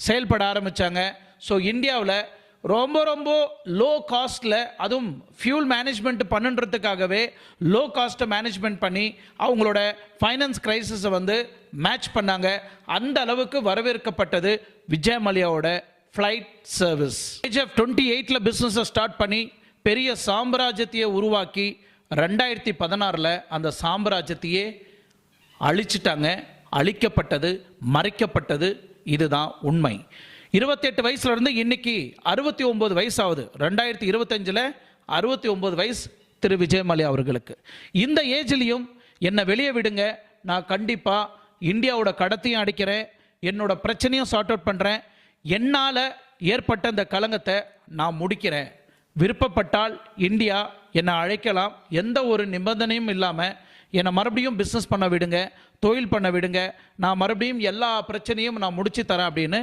செயல்பட ஆரம்பித்தாங்க. ஸோ இந்தியாவில் ரொம்ப ரொம்ப லோ காஸ்ட்டில், அதுவும் ஃபியூல் மேனேஜ்மெண்ட் பண்ணுன்றதுக்காகவே லோ காஸ்ட்டை மேனேஜ்மெண்ட் பண்ணி அவங்களோட ஃபைனான்ஸ் கிரைசிஸை மேட்ச் பண்ணாங்க. அந்த அளவுக்கு வரவேற்கப்பட்டது விஜய் மல்லையாவோட ஃப்ளைட் சர்வீஸ். ஏஜ் ஆஃப் 28 பிஸ்னஸை ஸ்டார்ட் பண்ணி பெரிய சாம்ராஜ்யத்தையே உருவாக்கி 2016 அந்த சாம்ராஜ்யத்தையே அழிச்சிட்டாங்க. அழிக்கப்பட்டது, மறைக்கப்பட்டது. இதுதான் உண்மை. 28 வயசுலேருந்து இன்னைக்கு 69 வயசு ஆகுது. 2025 69 வயசு திரு விஜய் மல்லையா அவர்களுக்கு. இந்த ஏஜ்லேயும் என்னை வெளியே விடுங்க, நான் கண்டிப்பாக இந்தியாவோட கடத்தையும் அடிக்கிறேன், என்னோட பிரச்சனையும் சார்ட் அவுட் பண்ணுறேன், என்னால் ஏற்பட்ட இந்த களங்கத்தை நான் முடிக்கிறேன், விருப்பப்பட்டால் இந்தியா என்னை அழைக்கலாம், எந்த ஒரு நிபந்தனையும் இல்லாமல் என்னை மறுபடியும் பிஸ்னஸ் பண்ண விடுங்க, தொழில் பண்ண விடுங்க, நான் மறுபடியும் எல்லா பிரச்சனையும் நான் முடிச்சு தரேன் அப்படின்னு